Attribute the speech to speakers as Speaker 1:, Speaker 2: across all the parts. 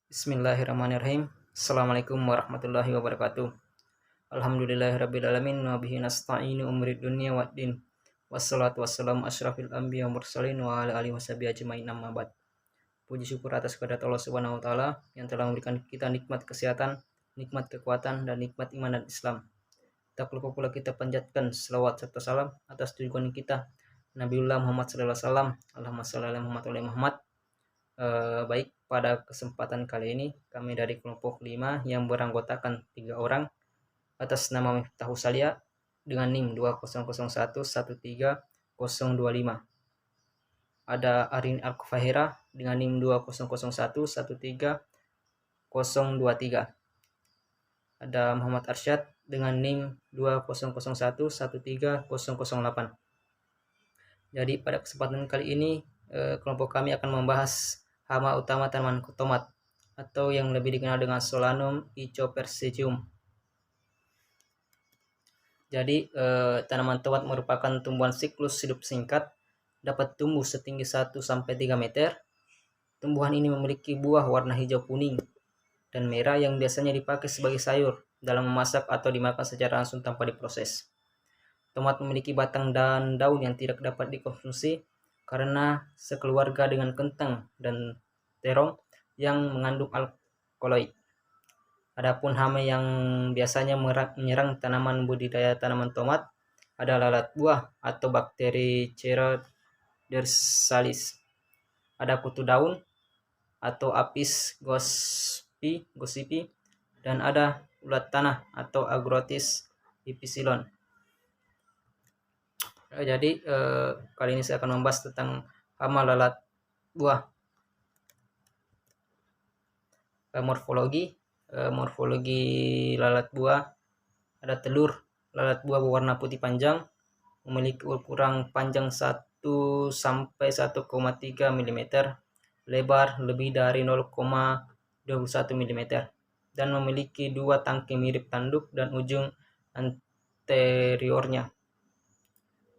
Speaker 1: Bismillahirrahmanirrahim. Assalamualaikum warahmatullahi wabarakatuh. Alhamdulillahirrabbilalamin. Wa bihi nasta'inu umrid dunya waddin. Wassalatu wassalamu asyrafil anbiya wa mursalin wa ala alihi washabihi ajmain amma ba'd. Puji syukur atas kehadirat Allah Subhanahu wa taala yang telah memberikan kita nikmat kesehatan, nikmat kekuatan, dan nikmat iman dan Islam. Tak lupa pula kita panjatkan selawat serta salam atas junjungan kita Nabiullah Muhammad sallallahu alaihi wasallam. Allahumma shalli ala Muhammad wa ala Muhammad. Baik, pada kesempatan kali ini kami dari kelompok 5 yang beranggotakan 3 orang atas nama Miftahus Salia dengan NIM 2001130025. Ada Arin Al-Fahira dengan NIM 2001130023. Ada Muhammad Arsyad dengan NIM 2001130008. Jadi pada kesempatan kali ini kelompok kami akan membahas hama utama tanaman tomat atau yang lebih dikenal dengan Solanum icopersium. Jadi tanaman tomat merupakan tumbuhan siklus hidup singkat, dapat tumbuh setinggi 1-3 meter. Tumbuhan ini memiliki buah warna hijau kuning dan merah yang biasanya dipakai sebagai sayur dalam memasak atau dimakan secara langsung tanpa diproses. Tomat memiliki batang dan daun yang tidak dapat dikonsumsi karena sekeluarga dengan kentang dan terong yang mengandung alkaloid. Adapun hama yang biasanya menyerang tanaman budidaya tanaman tomat ada lalat buah atau bakteri Cerca dorsalis. Ada kutu daun atau Apis gossypi dan ada ulat tanah atau Agrotis epsilon. Jadi kali ini saya akan membahas tentang hama lalat buah. Morfologi lalat buah. Ada telur lalat buah berwarna putih panjang, memiliki ukuran panjang 1-1,3 mm, lebar lebih dari 0,21 mm, dan memiliki 2 tangkai mirip tanduk dan ujung anteriornya.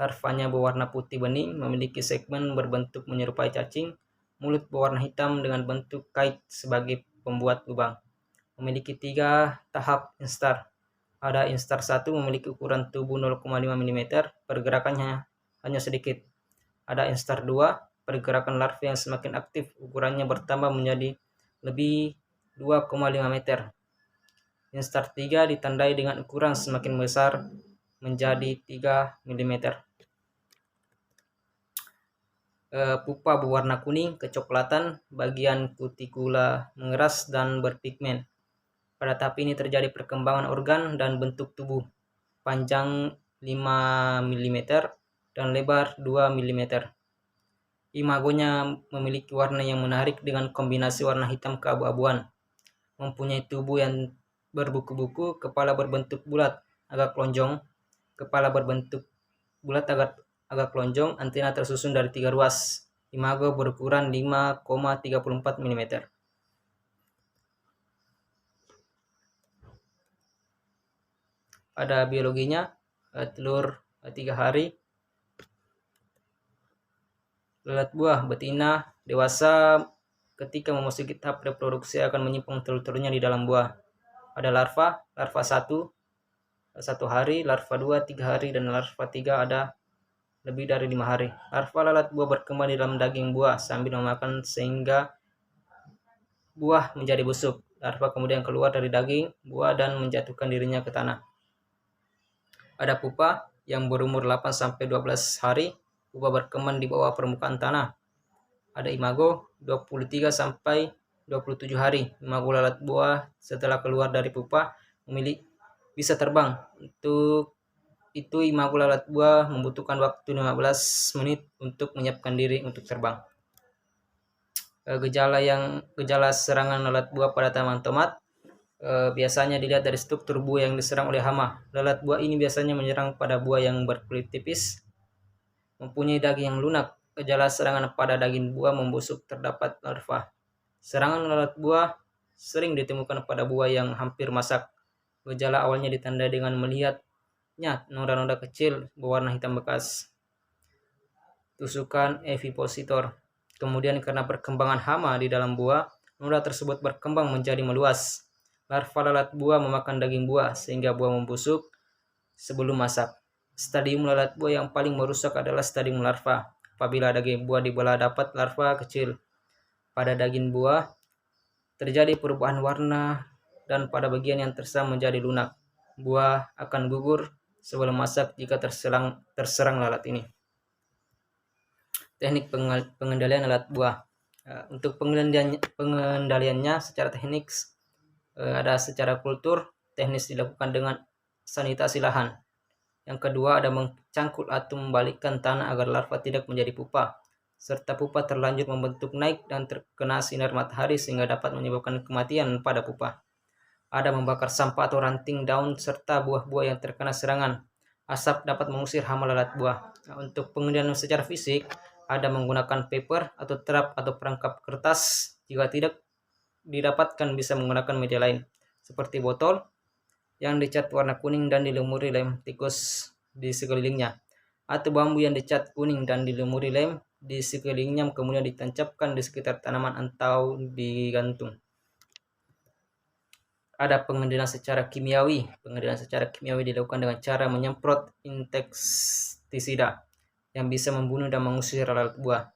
Speaker 1: Larvanya berwarna putih bening, memiliki segmen berbentuk menyerupai cacing, mulut berwarna hitam dengan bentuk kait sebagai pembuat lubang. Memiliki 3 tahap instar. Ada instar 1 memiliki ukuran tubuh 0,5 mm, pergerakannya hanya sedikit. Ada instar 2, pergerakan larva yang semakin aktif, ukurannya bertambah menjadi lebih 2,5 meter. Instar 3 ditandai dengan ukuran semakin besar menjadi 3 mm. Pupa berwarna kuning kecoklatan, bagian kutikula mengeras dan berpigmen. Pada tahap ini terjadi perkembangan organ dan bentuk tubuh, panjang 5 mm dan lebar 2 mm. Imagonya memiliki warna yang menarik dengan kombinasi warna hitam keabu-abuan. Mempunyai tubuh yang berbuku-buku, kepala berbentuk bulat agak lonjong, kepala berbentuk bulat agak lonjong, antena tersusun dari 3 ruas. Imago berukuran 5,34 mm. Pada biologinya, telur 3 hari. Lalat buah betina dewasa ketika memasuki tahap reproduksi akan menyimpan telur-telurnya di dalam buah. Ada larva 1 hari, larva 2 3 hari, dan larva 3 ada lebih dari 5 hari. Larva lalat buah berkembang di dalam daging buah sambil memakan sehingga buah menjadi busuk. Larva kemudian keluar dari daging buah dan menjatuhkan dirinya ke tanah. Ada pupa yang berumur 8-12 hari. Pupa berkembang di bawah permukaan tanah. Ada imago 23-27 hari. Imago lalat buah setelah keluar dari pupa bisa terbang. Untuk itu imago lalat buah membutuhkan waktu 15 menit untuk menyiapkan diri untuk terbang. Gejala serangan lalat buah pada tanaman tomat biasanya dilihat dari struktur buah yang diserang oleh hama. Lalat buah ini biasanya menyerang pada buah yang berkulit tipis, mempunyai daging yang lunak. Gejala serangan pada daging buah membusuk, terdapat larva. Serangan lalat buah sering ditemukan pada buah yang hampir masak. Gejala awalnya ditandai dengan melihatnya noda-noda kecil berwarna hitam bekas tusukan evipositor. Kemudian karena perkembangan hama di dalam buah, noda tersebut berkembang menjadi meluas. Larva lalat buah memakan daging buah sehingga buah membusuk sebelum masak. Stadium lalat buah yang paling merusak adalah stadium larva. Apabila daging buah dibelah dapat larva kecil pada daging buah, terjadi perubahan warna dan pada bagian yang tersam menjadi lunak. Buah akan gugur sebelum masak jika terserang lalat ini. Teknik pengendalian lalat buah. Untuk pengendaliannya secara teknik ada secara kultur, teknis dilakukan dengan sanitasi lahan. Yang kedua ada mencangkul atau membalikkan tanah agar larva tidak menjadi pupa, serta pupa terlanjur membentuk naik dan terkena sinar matahari sehingga dapat menyebabkan kematian pada pupa. Ada membakar sampah atau ranting daun serta buah-buah yang terkena serangan. Asap dapat mengusir hama lalat buah. Untuk pengendalian secara fisik, ada menggunakan paper atau trap atau perangkap kertas. Jika tidak didapatkan, bisa menggunakan media lain, seperti botol yang dicat warna kuning dan dilumuri lem tikus di sekelilingnya, atau bambu yang dicat kuning dan dilumuri lem di sekelilingnya, kemudian ditancapkan di sekitar tanaman atau digantung. Ada pengendalian secara kimiawi. Pengendalian secara kimiawi dilakukan dengan cara menyemprot insektisida yang bisa membunuh dan mengusir lalat buah.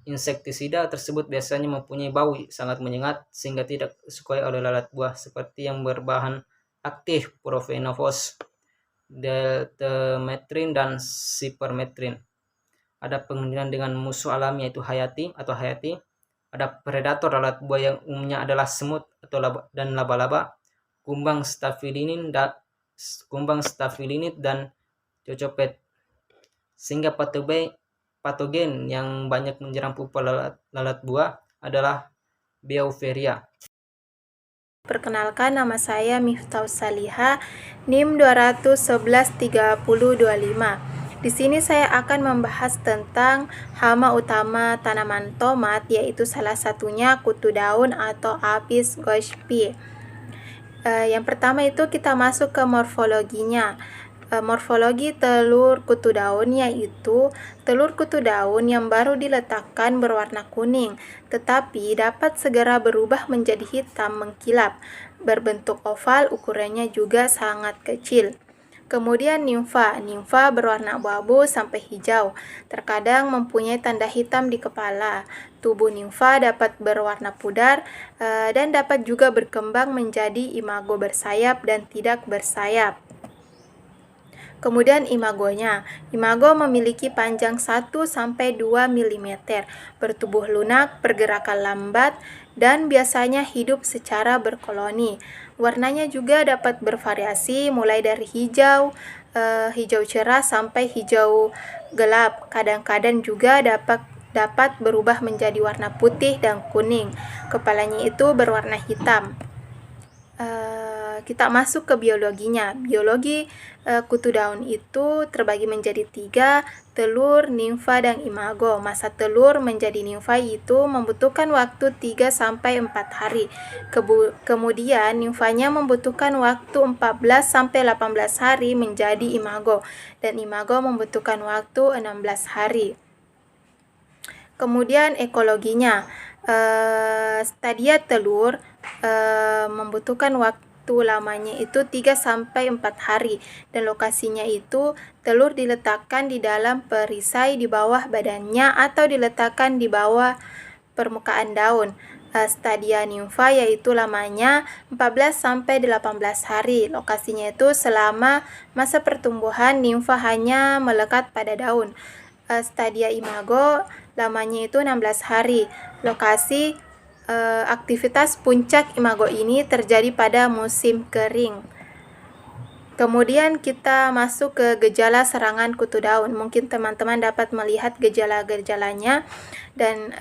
Speaker 1: Insektisida tersebut biasanya mempunyai bau sangat menyengat sehingga tidak disukai oleh lalat buah, seperti yang berbahan aktif profenofos, deltametrin, dan sipermetrin. Ada pengendalian dengan musuh alami yaitu hayati. Ada predator lalat buah yang umumnya adalah semut atau dan laba-laba, kumbang staphylinid dan cocopet. Sehingga patogen yang banyak menyerang pupa lalat buah adalah Beauveria.
Speaker 2: Perkenalkan, nama saya Miftaus Saliha, NIM 2113025. Di sini saya akan membahas tentang hama utama tanaman tomat, yaitu salah satunya kutu daun atau Apis goischpi. Yang pertama itu kita masuk ke morfologinya. Morfologi telur kutu daun yaitu telur kutu daun yang baru diletakkan berwarna kuning, tetapi dapat segera berubah menjadi hitam mengkilap, berbentuk oval, ukurannya juga sangat kecil. Kemudian nimfa berwarna abu-abu sampai hijau, terkadang mempunyai tanda hitam di kepala. Tubuh nimfa dapat berwarna pudar dan dapat juga berkembang menjadi imago bersayap dan tidak bersayap. Kemudian imagonya. Imago memiliki panjang 1-2 mm, bertubuh lunak, pergerakan lambat, dan biasanya hidup secara berkoloni. Warnanya juga dapat bervariasi mulai dari hijau cerah sampai hijau gelap. Kadang-kadang juga dapat berubah menjadi warna putih dan kuning. Kepalanya itu berwarna hitam. Kita masuk ke biologinya. Biologi kutu daun itu terbagi menjadi 3, telur, nimfa, dan imago. Masa telur menjadi nimfa itu membutuhkan waktu 3-4 hari. Kemudian nimfanya membutuhkan waktu 14-18 hari menjadi imago, dan imago membutuhkan waktu 16 hari. Kemudian ekologinya. Stadia telur membutuhkan waktu lamanya itu 3-4 hari, dan lokasinya itu telur diletakkan di dalam perisai di bawah badannya atau diletakkan di bawah permukaan daun. Stadia nimfa yaitu lamanya 14-18 hari. Lokasinya itu selama masa pertumbuhan nimfa hanya melekat pada daun. Stadia imago lamanya itu 16 hari. Lokasi aktivitas puncak imago ini terjadi pada musim kering. Kemudian kita masuk ke gejala serangan kutu daun. Mungkin teman-teman dapat melihat gejala-gejalanya, dan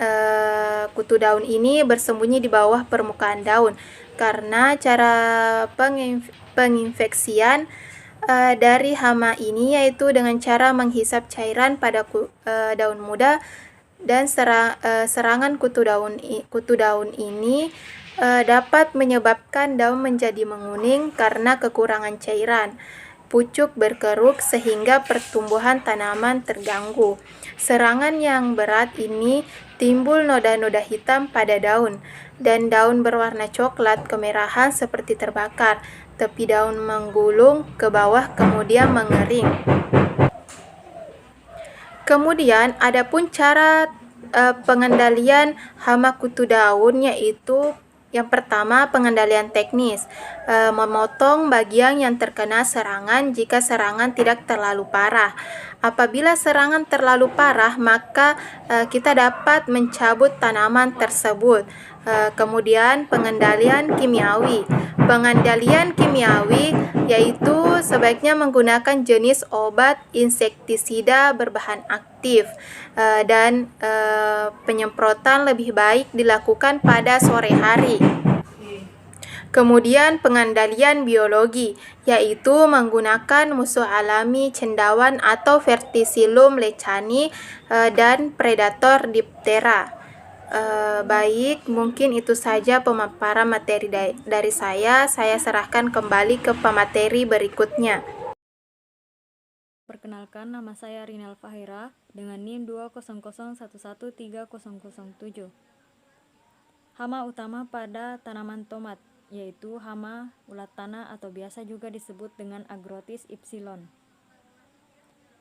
Speaker 2: kutu daun ini bersembunyi di bawah permukaan daun karena cara penginfeksian dari hama ini yaitu dengan cara menghisap cairan pada daun muda, dan serangan kutu daun ini dapat menyebabkan daun menjadi menguning karena kekurangan cairan. Pucuk berkeruk sehingga pertumbuhan tanaman terganggu. Serangan yang berat ini timbul noda-noda hitam pada daun. dan daun berwarna coklat kemerahan seperti terbakar. Tepi daun menggulung ke bawah kemudian mengering. Kemudian adapun cara pengendalian hama kutu daun, yaitu yang pertama pengendalian teknis, memotong bagian yang terkena serangan jika serangan tidak terlalu parah. Apabila serangan terlalu parah, maka kita dapat mencabut tanaman tersebut. Kemudian pengendalian kimiawi. Pengendalian kimiawi yaitu sebaiknya menggunakan jenis obat insektisida berbahan aktif, dan penyemprotan lebih baik dilakukan pada sore hari. Kemudian pengendalian biologi, yaitu menggunakan musuh alami cendawan atau Verticillum lechani dan predator Diptera. Baik, mungkin itu saja pemaparan materi dari saya. Saya serahkan kembali ke pemateri berikutnya.
Speaker 3: Perkenalkan, nama saya Rinal Fahira dengan NIM 20011130007. Hama utama pada tanaman tomat yaitu hama ulat tanah atau biasa juga disebut dengan Agrotis ypsilon.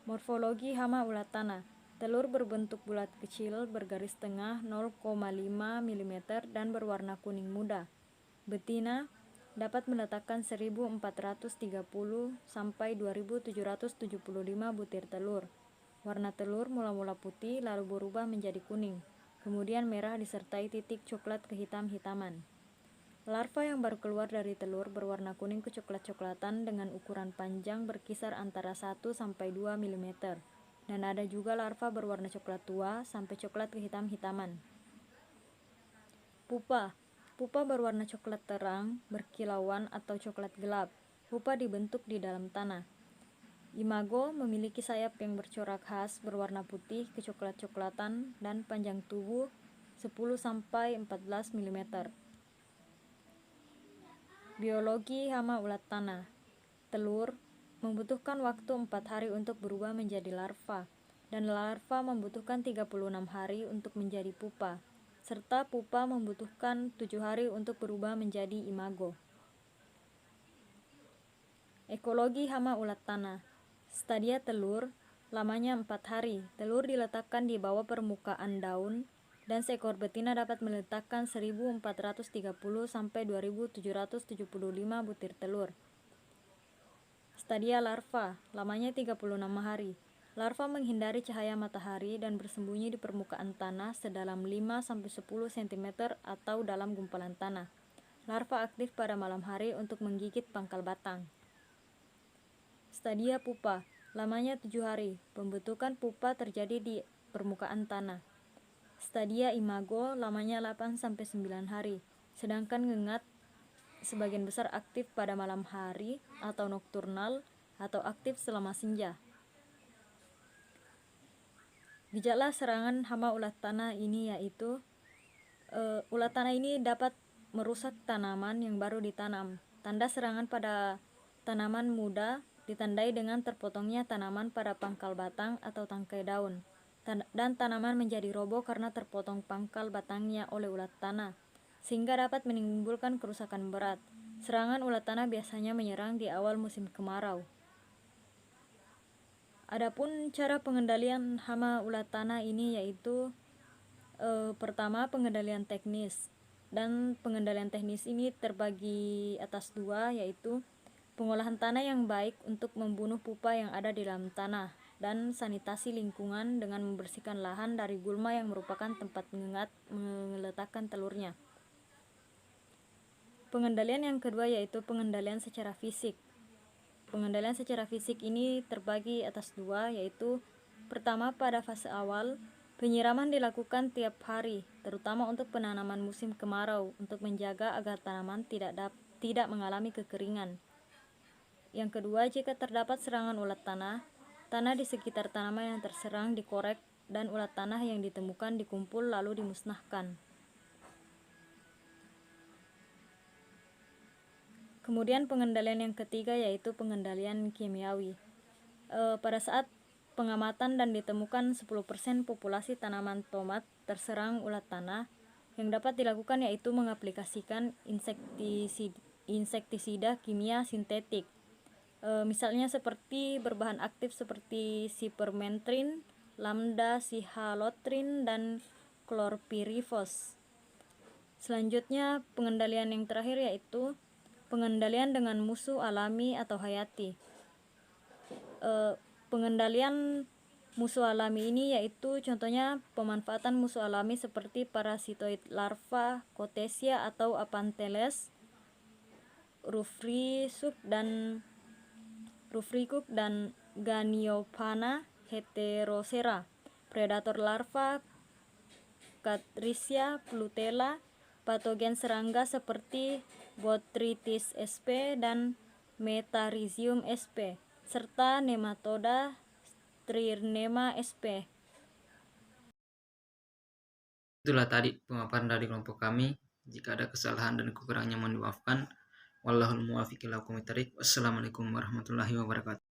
Speaker 3: Morfologi hama ulat tanah. Telur berbentuk bulat kecil bergaris tengah 0,5 mm dan berwarna kuning muda. Betina dapat meletakkan 1430 sampai 2775 butir telur. Warna telur mula-mula putih lalu berubah menjadi kuning, kemudian merah disertai titik coklat kehitam-hitaman. Larva yang baru keluar dari telur berwarna kuning kecoklat-coklatan dengan ukuran panjang berkisar antara 1 sampai 2 mm. Dan ada juga larva berwarna coklat tua sampai coklat kehitam-hitaman. Pupa. Pupa berwarna coklat terang, berkilauan atau coklat gelap. Pupa dibentuk di dalam tanah. Imago memiliki sayap yang bercorak khas berwarna putih kecoklat-coklatan dan panjang tubuh 10 sampai 14 mm. Biologi hama ulat tanah. Telur membutuhkan waktu 4 hari untuk berubah menjadi larva, dan larva membutuhkan 36 hari untuk menjadi pupa, serta pupa membutuhkan 7 hari untuk berubah menjadi imago. Ekologi hama ulat tanah. Stadia telur, lamanya 4 hari. Telur diletakkan di bawah permukaan daun, dan seekor betina dapat meletakkan 1430 sampai 2775 butir telur. Stadia larva, lamanya 36 hari. Larva menghindari cahaya matahari dan bersembunyi di permukaan tanah sedalam 5 sampai 10 cm atau dalam gumpalan tanah. Larva aktif pada malam hari untuk menggigit pangkal batang. Stadia pupa, lamanya 7 hari. Pembentukan pupa terjadi di permukaan tanah. Stadia imago, lamanya 8 sampai 9 hari. Sedangkan ngengat sebagian besar aktif pada malam hari atau nokturnal atau aktif selama senja. Gejala serangan hama ulat tanah ini yaitu ulat tanah ini dapat merusak tanaman yang baru ditanam. Tanda serangan pada tanaman muda ditandai dengan terpotongnya tanaman pada pangkal batang atau tangkai daun, dan tanaman menjadi roboh karena terpotong pangkal batangnya oleh ulat tanah, sehingga dapat menimbulkan kerusakan berat. Serangan ulat tanah biasanya menyerang di awal musim kemarau. Adapun cara pengendalian hama ulat tanah ini yaitu pertama, pengendalian teknis. Dan pengendalian teknis ini terbagi atas 2, yaitu pengolahan tanah yang baik untuk membunuh pupa yang ada di dalam tanah, dan sanitasi lingkungan dengan membersihkan lahan dari gulma yang merupakan tempat ngengat meletakkan telurnya. Pengendalian yang kedua yaitu pengendalian secara fisik. Pengendalian secara fisik ini terbagi atas 2, yaitu pertama, pada fase awal, penyiraman dilakukan tiap hari, terutama untuk penanaman musim kemarau untuk menjaga agar tanaman tidak mengalami kekeringan. Yang kedua, jika terdapat serangan ulat tanah, tanah di sekitar tanaman yang terserang dikorek dan ulat tanah yang ditemukan dikumpul lalu dimusnahkan. Kemudian pengendalian yang ketiga yaitu pengendalian kimiawi. Pada saat pengamatan dan ditemukan 10% populasi tanaman tomat terserang ulat tanah, Yang dapat dilakukan yaitu mengaplikasikan insektisida kimia sintetik. Misalnya seperti berbahan aktif seperti sipermetrin, lambda sihalotrin, dan klorpirifos. Selanjutnya, pengendalian yang terakhir yaitu pengendalian dengan musuh alami atau hayati. Pengendalian musuh alami ini yaitu contohnya pemanfaatan musuh alami seperti parasitoid larva, Kotesia atau Aphanteles, Rufricus dan Ganiophana heterocera, predator larva, Catricia plutella, patogen serangga seperti Botrytis sp dan Metarhizium sp, serta nematoda Trirema sp.
Speaker 1: Itulah tadi pemaparan dari kelompok kami. Jika ada kesalahan dan kekurangannya mohon dimaafkan. Wallahul muwaffiq ila aqwamit thoriq. Wassalamualaikum warahmatullahi wabarakatuh.